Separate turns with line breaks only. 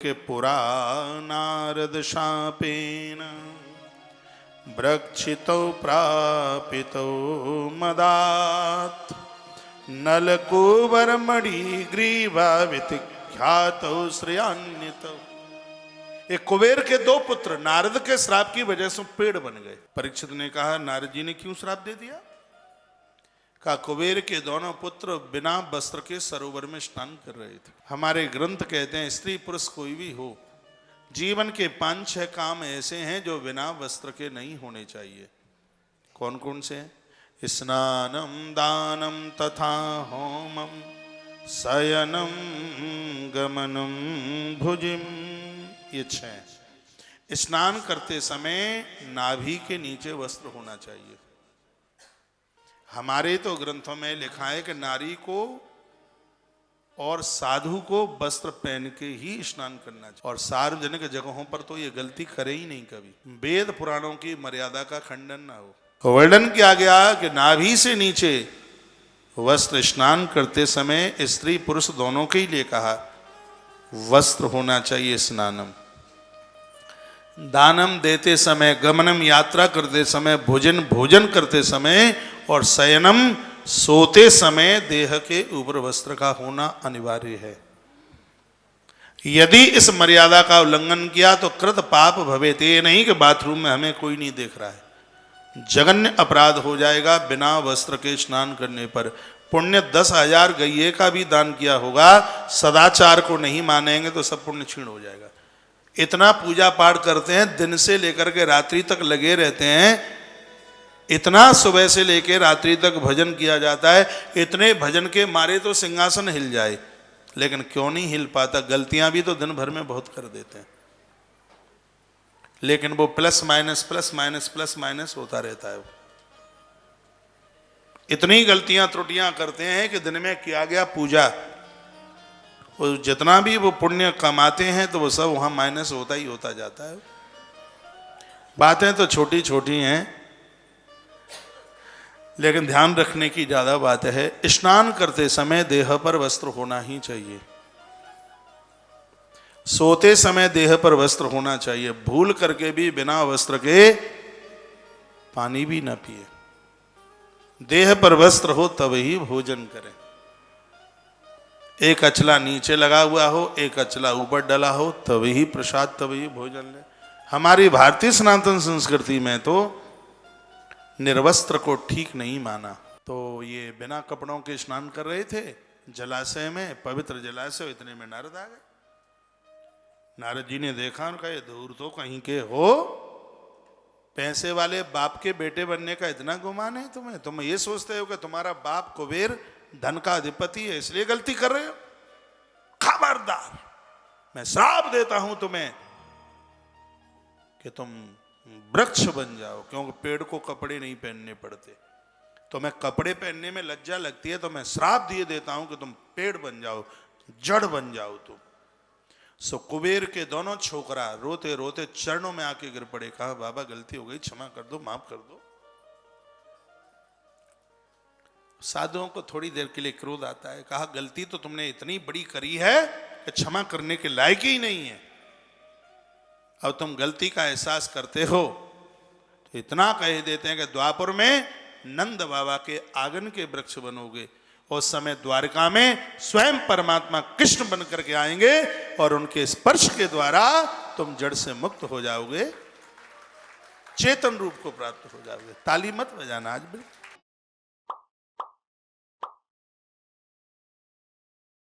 के पुरा नारद शापेन ब्रक्षितो प्रापितो मदात् नलकुबरमणि ग्रीवा विख्यातो श्रेयान्वितो। एक कुबेर के दो पुत्र नारद के श्राप की वजह से पेड़ बन गए। परीक्षित ने कहा, नारद जी ने क्यों श्राप दे दिया? कहा, कुबेर के दोनों पुत्र बिना वस्त्र के सरोवर में स्नान कर रहे थे। हमारे ग्रंथ कहते हैं स्त्री पुरुष कोई भी हो, जीवन के 5-6 काम ऐसे हैं जो बिना वस्त्र के नहीं होने चाहिए। कौन कौन से हैं? स्नानम दानम तथा होमम शयनम गमनम भुजिम। ये 6। स्नान करते समय नाभि के नीचे वस्त्र होना चाहिए। हमारे तो ग्रंथों में लिखा है कि नारी को और साधु को वस्त्र पहन के ही स्नान करना चाहिए, और सार्वजनिक जगहों पर तो ये गलती करे ही नहीं कभी। वेद पुराणों की मर्यादा का खंडन ना हो। वर्णन किया गया कि नाभि से नीचे वस्त्र स्नान करते समय स्त्री पुरुष दोनों के लिए कहा वस्त्र होना चाहिए। स्नानम दानम देते समय, गमनम यात्रा करते समय, भोजन करते समय, और शयनम सोते समय देह के ऊपर वस्त्र का होना अनिवार्य है। यदि इस मर्यादा का उल्लंघन किया तो कृत पाप भवेत। ये नहीं कि बाथरूम में हमें कोई नहीं देख रहा है, जघन्य अपराध हो जाएगा बिना वस्त्र के स्नान करने पर। पुण्य 10,000 गैये का भी दान किया होगा, सदाचार को नहीं मानेंगे तो सब पुण्य क्षीण हो जाएगा। इतना पूजा पाठ करते हैं, दिन से लेकर के रात्रि तक लगे रहते हैं, इतना सुबह से लेकर रात्रि तक भजन किया जाता है, इतने भजन के मारे तो सिंहासन हिल जाए, लेकिन क्यों नहीं हिल पाता? गलतियां भी तो दिन भर में बहुत कर देते हैं, लेकिन वो प्लस माइनस होता रहता है। इतनी गलतियां त्रुटियां करते हैं कि दिन में किया गया पूजा, वो जितना भी वो पुण्य कमाते हैं तो वो सब वहां माइनस होता ही होता जाता है। बातें तो छोटी छोटी हैं, लेकिन ध्यान रखने की ज्यादा बात है। स्नान करते समय देह पर वस्त्र होना ही चाहिए, सोते समय देह पर वस्त्र होना चाहिए। भूल करके भी बिना वस्त्र के पानी भी न पिए। देह पर वस्त्र हो तब ही भोजन करें। एक अचला नीचे लगा हुआ हो, एक अचला ऊपर डला हो, तभी प्रसाद, तभी भोजन ले। हमारी भारतीय सनातन संस्कृति में तो निर्वस्त्र को ठीक नहीं माना। तो ये बिना कपड़ों के स्नान कर रहे थे जलाशय में, पवित्र जलाशय। इतने में नारद आ गए। नारद जी ने देखा, उनका ये दूर तो कहीं के हो, पैसे वाले बाप के बेटे बनने का इतना गुमान है तुम्हें? तुम ये सोचते हो कि तुम्हारा बाप कुबेर धन का अधिपति है इसलिए गलती कर रहे हो? खबरदार, मैं श्राप देता हूं तुम्हें कि तुम वृक्ष बन जाओ, क्योंकि पेड़ को कपड़े नहीं पहनने पड़ते। तुम्हें कपड़े पहनने में लज्जा लगती है, तो मैं श्राप दिए देता हूं कि तुम पेड़ बन जाओ, जड़ बन जाओ तुम। सो कुबेर के दोनों छोकरा रोते रोते चरणों में आके गिर पड़े। कहा, बाबा गलती हो गई, क्षमा कर दो, माफ कर दो। साधुओं को थोड़ी देर के लिए क्रोध आता है। कहा, गलती तो तुमने इतनी बड़ी करी है कि क्षमा करने के लायक ही नहीं है। अब तुम गलती का एहसास करते हो तो इतना कह देते हैं कि द्वापर में नंद बाबा के आंगन के वृक्ष बनोगे। उस समय द्वारका में स्वयं परमात्मा कृष्ण बन करके आएंगे और उनके स्पर्श के द्वारा तुम जड़ से मुक्त हो जाओगे, चेतन रूप को प्राप्त हो जाओगे। ताली मत बजाना आज भी।